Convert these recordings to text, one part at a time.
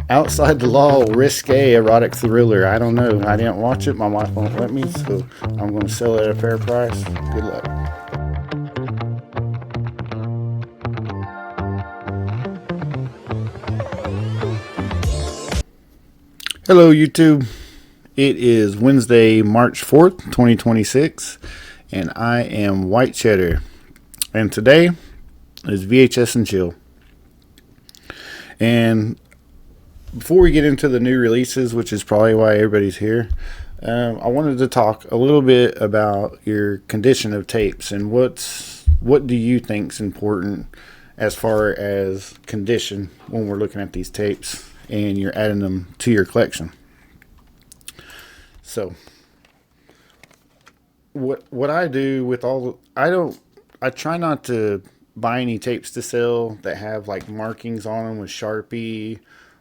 Outside the Law, risque erotic thriller. I don't know. I didn't watch it. My wife won't let me, so I'm going to sell it at a fair price. Good luck. Hello, YouTube. It is Wednesday, March 4th, 2026, and I am White Cheddar. And today is VHS and Chilll. And before we get into the new releases, which is probably why everybody's here, I wanted to talk a little bit about your condition of tapes and what do you think is important as far as condition when we're looking at these tapes and you're adding them to your collection. So, what I do with I try not to buy any tapes to sell that have like markings on them with Sharpie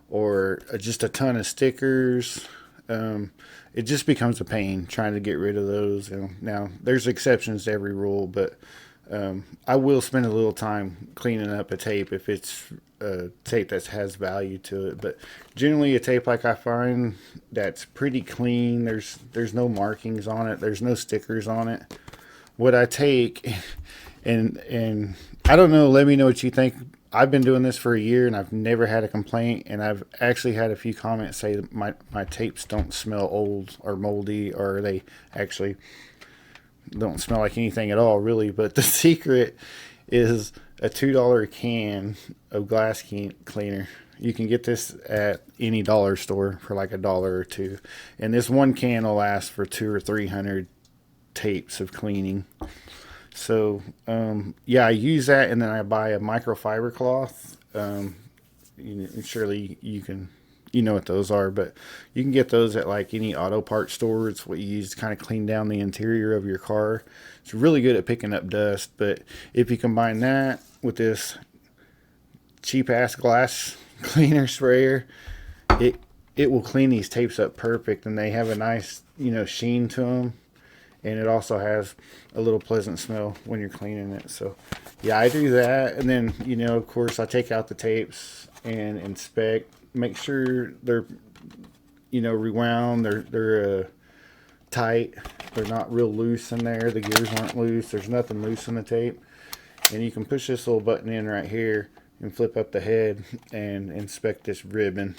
or just a ton of stickers. It just becomes a pain trying to get rid of those. Now, there's exceptions to every rule, but I will spend a little time cleaning up a tape if it's a tape that has value to it. But generally, a tape like I find that's pretty clean. There's no markings on it. There's no stickers on it. What I take, and I don't know. Let me know what you think. I've been doing this for a year and I've never had a complaint, and I've actually had a few comments say that my tapes don't smell old or moldy, or they actually don't smell like anything at all, really. But the secret is a $2 can of glass cleaner. You can get this at any dollar store for like $1 or $2, and this one can will last for 200 or 300 tapes of cleaning. So I use that, and then I buy a microfiber cloth. Surely you know what those are, but you can get those at like any auto parts store. It's what you use to kind of clean down the interior of your car. It's really good at picking up dust, but if you combine that with this cheap ass glass cleaner sprayer, it will clean these tapes up perfect, and they have a nice sheen to them. And it also has a little pleasant smell when you're cleaning it. So, yeah, I do that. And then, of course, I take out the tapes and inspect, make sure they're, rewound. They're tight. They're not real loose in there. The gears aren't loose. There's nothing loose in the tape. And you can push this little button in right here and flip up the head and inspect this ribbon.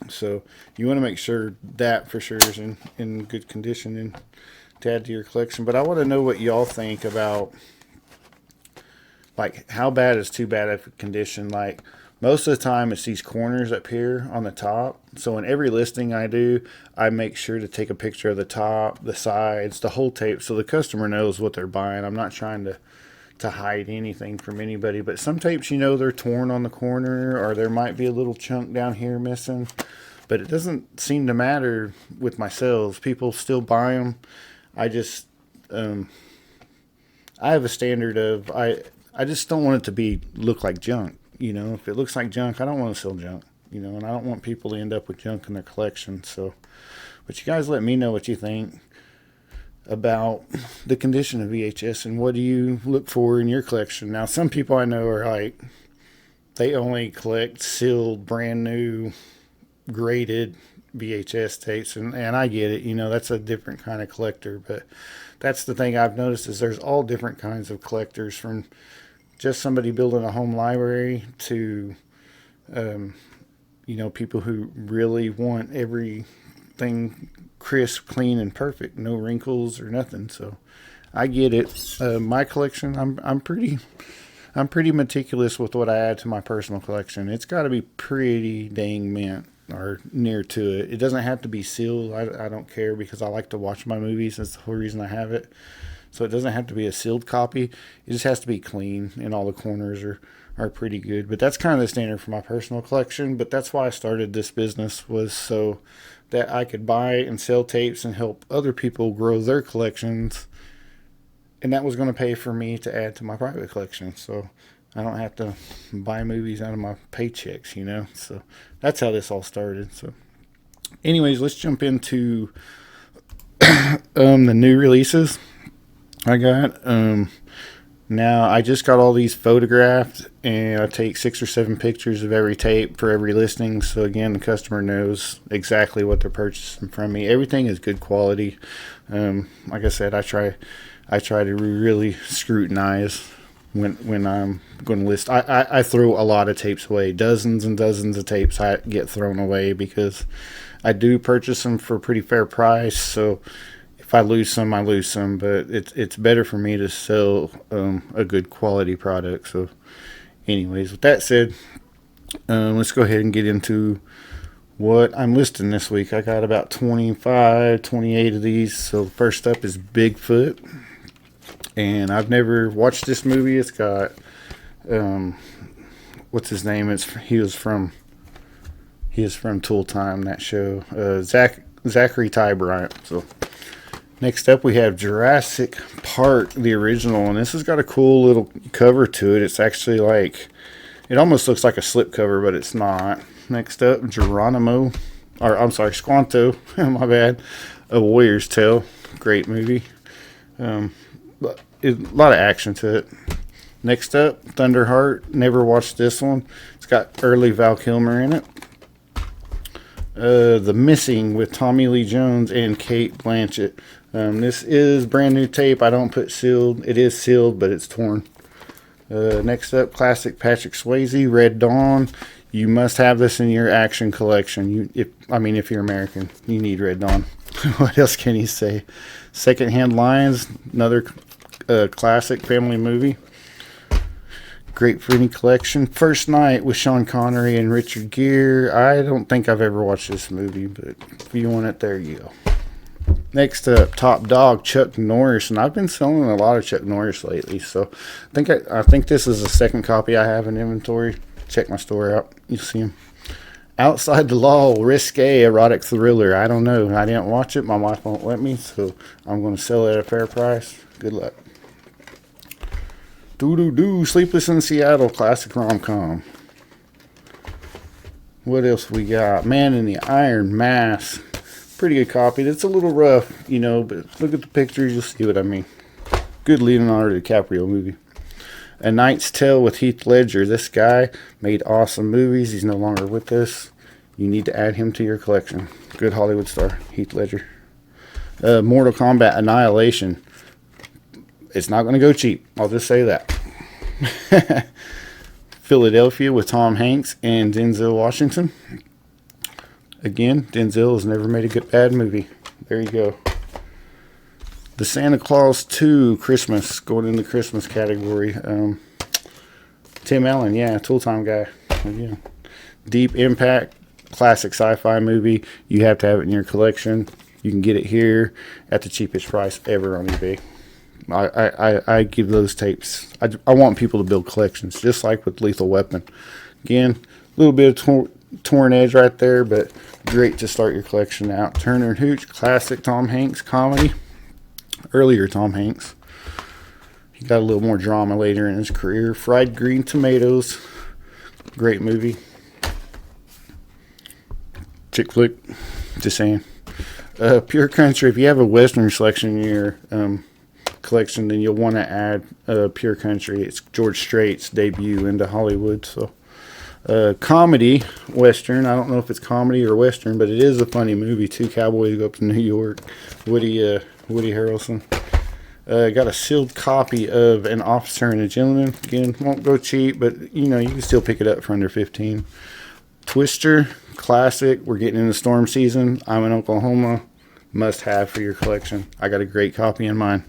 So you want to make sure that for sure is in good condition and to add to your collection. But I want to know what y'all think about, like, how bad is too bad of condition. Like, most of the time it's these corners up here on the top. So in every listing I do, I make sure to take a picture of the top, the sides, the whole tape, so the customer knows what they're buying. I'm not trying to hide anything from anybody. But some tapes, they're torn on the corner, or there might be a little chunk down here missing. But it doesn't seem to matter with my sales. People still buy them. I just, I have a standard of, I just don't want it to look like junk. If it looks like junk, I don't want to sell junk, and I don't want people to end up with junk in their collection. So, but you guys let me know what you think about the condition of VHS and what do you look for in your collection. Now, some people I know are like, they only collect sealed, brand new, graded VHS tapes, and I get it. That's a different kind of collector. But that's the thing I've noticed, is there's all different kinds of collectors, from just somebody building a home library to people who really want everything crisp, clean, and perfect, no wrinkles or nothing. So I get it. My collection, I'm pretty meticulous with what I add to my personal collection. It's got to be pretty dang mint or near to it. It doesn't have to be sealed. I don't care, because I like to watch my movies. That's the whole reason I have it. So it doesn't have to be a sealed copy. It just has to be clean, and all the corners are pretty good. But that's kind of the standard for my personal collection. But that's why I started this business, was so that I could buy and sell tapes and help other people grow their collections. And that was going to pay for me to add to my private collection. So I don't have to buy movies out of my paychecks, So that's how this all started. So anyways, let's jump into the new releases I got. Now, I just got all these photographed, and I take 6 or 7 pictures of every tape for every listing. So, again, the customer knows exactly what they're purchasing from me. Everything is good quality. Like I said, I try to really scrutinize when I'm going to list. I throw a lot of tapes away. Dozens and dozens of tapes I get thrown away because I do purchase them for a pretty fair price. So if I lose some, I lose some. But it's better for me to sell a good quality product. So anyways, with that said, let's go ahead and get into what I'm listing this week. I got about 25, 28 of these. So first up is Bigfoot. And I've never watched this movie. It's got, what's his name? He is from Tool Time, that show. Zachary Ty Bryant. So next up we have Jurassic Park, the original, and this has got a cool little cover to it. It's actually like, it almost looks like a slip cover, but it's not. Next up, Squanto, my bad, A Warrior's Tale, great movie. But a lot of action to it. Next up, Thunderheart. Never watched this one. It's got early Val Kilmer in it. The Missing with Tommy Lee Jones and Cate Blanchett. This is brand new tape. I don't put sealed. It is sealed, but it's torn. Next up, classic Patrick Swayze, Red Dawn. You must have this in your action collection. If you're American, you need Red Dawn. What else can you say? Secondhand Lions, another classic family movie. Great for any collection. First Night with Sean Connery and Richard Gere. I don't think I've ever watched this movie, but if you want it, there you go. Next up, Top Dog, Chuck Norris, and I've been selling a lot of Chuck Norris lately, so I think this is the second copy I have in inventory. Check my store out, you'll see him. Outside the Law, risque erotic thriller. I don't know. I didn't watch it. My wife won't let me, so I'm going to sell it at a fair price. Good luck. Sleepless in Seattle, classic rom-com. What else we got? Man in the Iron Mask. Pretty good copy. It's a little rough, but look at the pictures. You'll see what I mean. Good Leonardo DiCaprio movie. A Knight's Tale with Heath Ledger. This guy made awesome movies. He's no longer with us. You need to add him to your collection. Good Hollywood star, Heath Ledger. Mortal Kombat Annihilation. It's not going to go cheap. I'll just say that. Philadelphia with Tom Hanks and Denzel Washington. Again, Denzel has never made a bad movie. There you go. The Santa Claus 2 Christmas, going in the Christmas category. Tim Allen, yeah, Tool Time guy. Yeah. Deep Impact, classic sci-fi movie. You have to have it in your collection. You can get it here at the cheapest price ever on eBay. I give those tapes. I want people to build collections, just like with Lethal Weapon. Again, a little bit of torn edge right there, but great to start your collection out. Turner and Hooch, classic Tom Hanks comedy. Earlier Tom Hanks. He got a little more drama later in his career. Fried Green Tomatoes, great movie. Chick flick, just saying. Pure Country, if you have a Western selection in your collection, then you'll want to add Pure Country. It's George Strait's debut into Hollywood. So comedy Western, I don't know if it's comedy or Western, but it is a funny movie. Two cowboys go up to New York. Woody Harrelson. Got a sealed copy of An Officer and a Gentleman. Again, won't go cheap, but you can still pick it up for under $15. Twister, classic. We're getting into storm season. I'm in Oklahoma. Must have for your collection. I got a great copy in mine.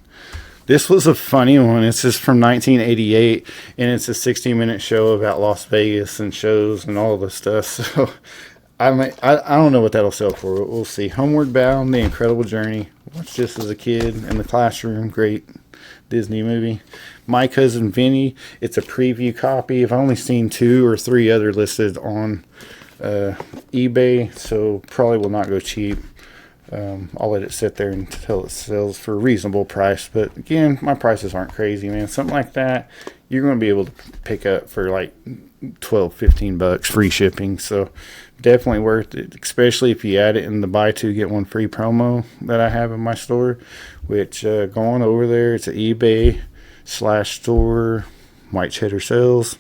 This was a funny one. It's just from 1988, and it's a 60-minute show about Las Vegas and shows and all the stuff. So I don't know what that'll sell for, but we'll see. Homeward Bound, The Incredible Journey. Watched this as a kid in the classroom. Great Disney movie. My Cousin Vinny. It's a preview copy. I've only seen 2 or 3 other listed on eBay, so probably will not go cheap. I'll let it sit there until it sells for a reasonable price. But again, my prices aren't crazy, man. Something like that, you're going to be able to pick up for like $12-15 free shipping. So definitely worth it, especially if you add it in the buy 2 get 1 free promo that I have in my store, which go on over there. It's at eBay. /store white cheddar sales.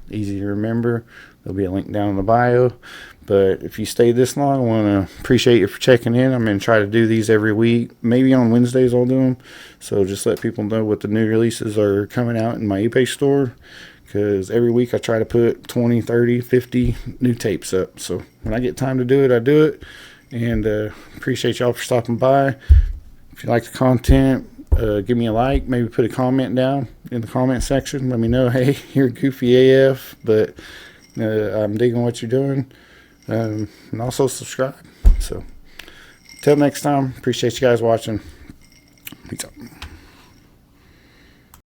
Easy to remember. There'll be a link down in the bio. But if you stayed this long, I want to appreciate you for checking in. I'm going to try to do these every week. Maybe on Wednesdays I'll do them. So just let people know what the new releases are coming out in my eBay store. Because every week I try to put 20, 30, 50 new tapes up. So when I get time to do it, I do it. And appreciate y'all for stopping by. If you like the content, give me a like. Maybe put a comment down in the comment section. Let me know, hey, you're goofy AF, but I'm digging what you're doing. And also subscribe. So, till next time, appreciate you guys watching. Peace out.